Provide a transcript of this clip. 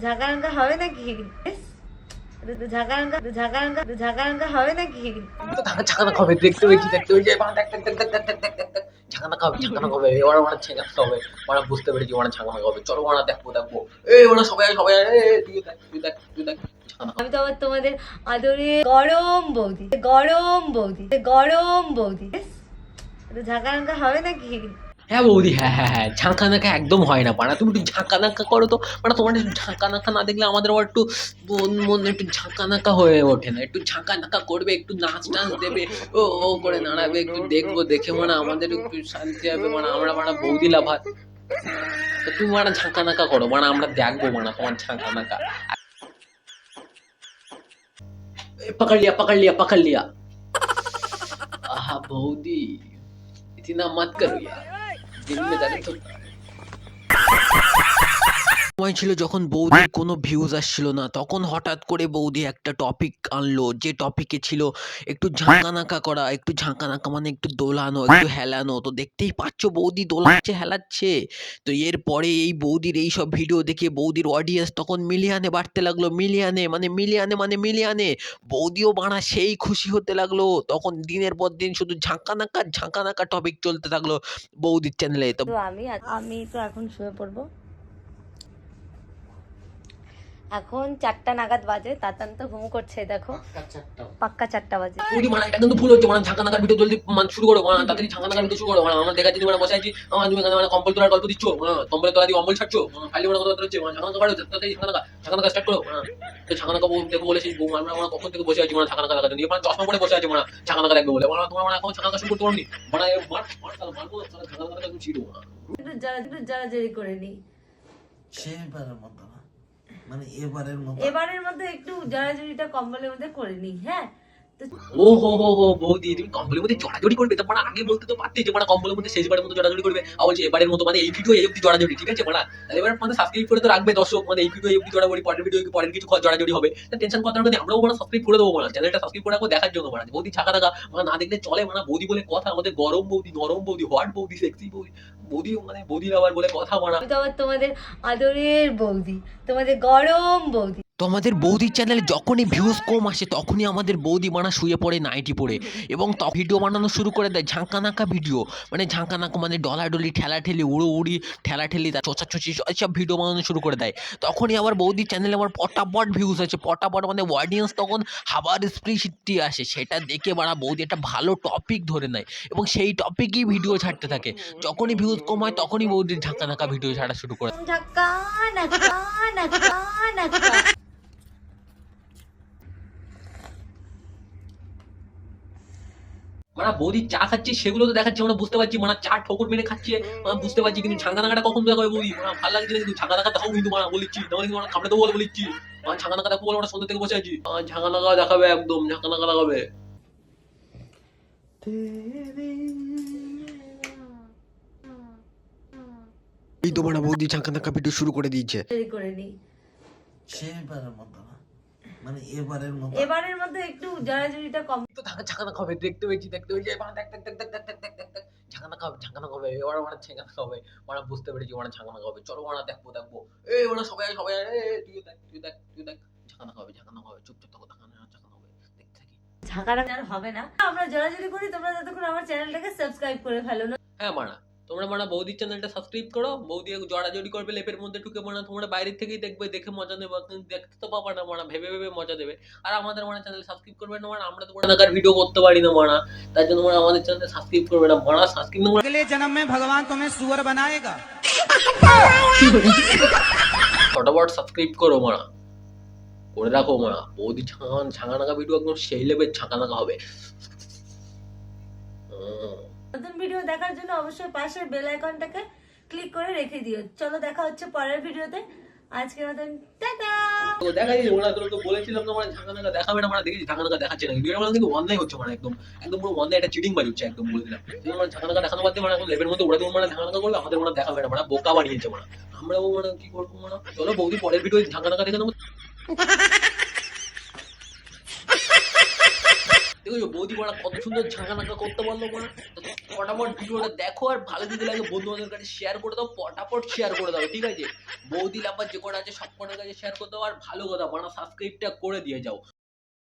ঝাঁকানাকা হবে নাকি? ঝাঁকানাকা হবে নাকি? ঝাঁকানাকা হবে, দেখতে পেয়েছি এবার দেখ দেখ দেখ দেখ দেখ দেখ দেখ দেখ দেখ ঝাঁকানাকা হবে এবার ওরা ছেঁকাতে হবে, ওরা বুঝতে পেরেছি ওরা ঝাঁকানাকা হবে, চলো ওরা দেখবো দেখবো, এই ওরা সবাই সবাই তুই দেখ তুই দেখ তুই দেখ আমি তো আবার তোমাদের আদরে গরম বৌদি, গরম বৌদি, গরম বৌদি। ঝাঁকানাকা হবে নাকি? হ্যাঁ বৌদি, হ্যাঁ হ্যাঁ হ্যাঁ, ঝাঁকানাকা একদম হয় না পাড়া, তুমি একটু ঝাঁকানাকা করো তো, মানে তোমার একটু ঝাঁকানাকা না দেখলে আমাদের আবার একটু মন মন একটু ঝাঁকানাকা হয়ে ওঠে না, একটু ঝাঁকানাকা করবে, একটু নাচ টাচ দেবে, ও ও করে নাড়াবে, একটু দেখবো, দেখে মানে আমাদের একটু শান্তি হবে, মানে আমরা মানে বৌদি লাভাত, তো তুমি মানে ঝাঁকানাকা করো, মানে আমরা দেখবো মানে তোমার ঝাঁকানাকা। पकड़ लिया पकड़ लिया। आहा बहूदी, इतना मत करो यार, दिल में दर्द होता है। সময় ছিল যখন বৌদির কোনো ভিউজ আসছিল না, তখন হঠাৎ করে বৌদি একটা টপিক আনলো, যে টপিকে ছিল একটু ঝাঁকানাকা করা, একটু ঝাঁকানাকা মানে একটু দোলানো, একটু হেলানো, তো দেখতেই পাচ্ছ বৌদি দোলাচ্ছে হেলাচ্ছে। তো এরপরে এই বৌদির এইসব ভিডিও দেখে বৌদির অডিয়েন্স তখন মিলিয়নে বাড়তে লাগলো, মিলিয়নে বৌদিও বাড়া সেই খুশি হতে লাগলো, তখন দিনের পর দিন শুধু ঝাঁকানাকা টপিক চলতে থাকলো বৌদির চ্যানেলে। তো আমি তো এখন শুয়ে পড়বো। এখন 4টা নাগাদ বাজে, তাতান তো ঘুম করছে, দেখো পাক্কা 4টা বাজে। বৌদি মানে এটা কিন্তু ভুল হচ্ছে, মানে ঝাঁকানাকার ভিডিও জলদি মানে শুরু করো, মানে তাড়াতাড়ি ঝাঁকানাকার ভিডিও শুরু করো, মানে আমরা দেখাচ্ছি তুমি বসে আছি, তুমি এখানে মানে কম্বল তোলার গল্প দিচ্ছ, কম্বলের তলা দিয়ে অম্বল ছাড়ছো, ফাইলে মানে কথা হচ্ছে, মানে ঝাঁকানাকা বাড়ো, তাড়াতাড়ি ঝাঁকানাকা স্টার্ট করো। তো ঝাঁকানাকা দেখবো বলে সেই আমরা আমরা কখন থেকে বসে আছি, মানে ঝাঁকানাকা দেখার জন্য, মানে চশমা পরে বসে আছি, মানে ঝাঁকানাকা দেখবো বলে, মানে তোমার মানে এখন ঝাঁকানাকা শুরু করতে পারোনি, মানে মারবো ঝাঁকানাকা একদম ছিড়ো। একটু জারাজারি করে নি, সেবারের মতো না, মানে এবারের মতো একটু জারাজারিটা কম্বলের মধ্যে করে নি। হ্যাঁ, ও হো হো হো বৌদি, তুমি কম্বলের মধ্যে জড়াজড়ি করবে, তো মানে আগে বলতে তো পারতে যে মানে কম্বলের মধ্যে শেষবারের মতো জড়াজড়ি করবে, আর বলছে এবারের মতো, মানে এই ভিডিও এই অব্দি জড়াজড়ি, ঠিক আছে মানে এবার মানে সাবস্ক্রাইব করে তো রাখবে দর্শক, মানে এই ভিডিও এই অব্দি জড়াজড়ি, পরের ভিডিও পরের কিছু জড়াজড়ি হবে, টেনশন করার দরকার নেই, আমরাও মানে সাবস্ক্রাইব করে দেবো, মানে চ্যানেলটা সাবস্ক্রাইব করে রাখবো দেখার জন্য, মানে বৌদি ছাকা থাকা মানে না দেখলে চলে, মানে বৌদি বলে কথা, আমাদের গরম বৌদি, নরম বৌদি, হট বৌদি, সেক্সি বৌদি, বৌদি মানে বৌদি আবার বলে কথা, মানে আমি তো আবার তোমাদের আদরের বৌদি, তোমাদের গরম বৌদি। তো আমাদের বৌদির চ্যানেলে যখনই ভিউজ কম আসে তখনই আমাদের বৌদি বানা শুয়ে পড়ে নাইটি পরে, এবং ভিডিও বানানো শুরু করে দেয় ঝাঁকানাকা ভিডিও, মানে ঝাঁকানাকা মানে ডলাডলি, ঠেলাঠেলি, উড়ি ঠেলাঠেলি, ছোচাছুচি সব ভিডিও বানানো শুরু করে দেয়। তখনই আবার বৌদির চ্যানেলে আবার পটাপট ভিউজ আছে, পটাপট মানে অডিয়েন্স তখন হাবার স্প্রিসিটি আসে, সেটা দেখে বাড়া বৌদি একটা ভালো টপিক ধরে নেয় এবং সেই টপিকই ভিডিও ছাড়তে থাকে। যখনই ভিউজ কম হয় তখনই বৌদির ঝাঁকানাকা ভিডিও ছাড়া শুরু করে। মানে বৌদি চা খাচ্ছে সেগুলো তো দেখাচ্ছে, আমরা বুঝতে পারছি, মানে চা ঠোকর মেরে খাচ্ছে, বুঝতে পারছি, কিন্তু ঝাঁকানাকাটা কখন দেখাবে বৌদি, মানে ভালো লাগছে না, কিন্তু ঝাঁকানাকা দেখাও কিন্তু মানে বলিচ্ছি, তাহলে কিন্তু আমরা খামড়ে দেবো বলে বলিচ্ছি, ঝাঁকানাকা দেখবো বলে আমরা সন্ধ্যা থেকে বসে আছি, ঝাঁকানাকা দেখাবে, একদম ঝাঁকানাকা দেখাবে। এই তো মানে বৌদি ঝাঁকানাকা ভিডিও শুরু করে দিয়েছে। সেবারের মতো না, মানে এবারের মতো একটু জারাজারিটা কম। তো ঝাঁকানাকা হবে, দেখতে পেয়েছি এবার দেখ দেখ দেখ দেখ দেখ দেখ দেখ দেখ ঝাঁকানাকা হবে, এবার মানে ছেঁকানাকা হবে, মানে বুঝতে পেরেছি ওরা ঝাঁকানাকা হবে, চলো ওরা দেখবো দেখবো, এই ওরা সবাই সবাই তুই দেখ তুই দেখ তুই দেখ ঝাঁকানাকা হবে চুপচাপ থাকো, ঝাঁকানাকা হবে, দেখতে থাকি। ঝাঁকানাকা আর হবে না, আমরা জারাজারি করি, তোমরা ততক্ষণ আমার চ্যানেলটাকে সাবস্ক্রাইব করে ফেলো না। হ্যাঁ মানা, তোমরা মানে বৌদির চ্যানেলটা সাবস্ক্রাইব করো, বৌদি জড়াজড়ি করবে লেপের মধ্যে ঢুকে, মানে তোমরা বাইরের থেকেই দেখবে, দেখে মজা নেবে, দেখতে তো পাবা না, মানে ভেবে ভেবে মজা দেবে, আর আমাদের মানে চ্যানেল সাবস্ক্রাইব করবে না, মানে আমরা তো ঝাঁকানাকার ভিডিও করতে পারি না, মানে তার জন্য মানে আমাদের চ্যানেল সাবস্ক্রাইব করবে না, মানে সাবস্ক্রাইব না, अगले जन्म में भगवान तुम्हें सुअर बनाएगा। ফটাফট সাবস্ক্রাইব করো, মানা করে রাখো, মানা বৌদি ঝাঁকানাকা ভিডিও একদম সেই লেভেল ঝাঁকানাকা হবে। নতুন ভিডিও দেখার জন্য অবশ্যই পাশের বেল আইকনটাকে ক্লিক করে রেখে দিও। চলো দেখা হচ্ছে পরের ভিডিওতে, আজকের মতন টাটা। তো দেখাই ওরা তো বলেছিলাম তো, মানে ঝাঁকানাকা দেখাবে না, মানে দেখি ঝাঁকানাকা দেখাচ্ছে না, ভিডিওটা মানে কিন্তু অন্যায় হচ্ছে, মানে একদম একদম পুরো অন্যায়, একটা চিটিং বাজ হচ্ছে, একদম বলে দিলাম, মানে ঝাঁকানাকা দেখানো বাদ দিয়ে মানে লেভের মধ্যে ওরা মানে ঝাঁকানাকা করবে, আমাদের মানে দেখাবে না, মানে বোকা বানিয়েছে, মানে আমরাও মানে কি করবো, মানে চলো বৌদি পরের ভিডিও ঝাঁকানাকা দেখে নেবো। দেখো বৌদি বড় কত সুন্দর ঝাঁকানাকা করতে পারলো, মানে ফটাফট ভিডিওটা দেখো, আর ভালো যদি লাগে বন্ধু বান্ধবের কাছে শেয়ার করে দাও, ফটাফট শেয়ার করে দাও, ঠিক আছে? বৌদি লাম্বার যে কটা আছে সব কটার কাছে শেয়ার করে দাও, আর ভালো কথা বানা সাবস্ক্রাইবটা করে দিয়ে যাও।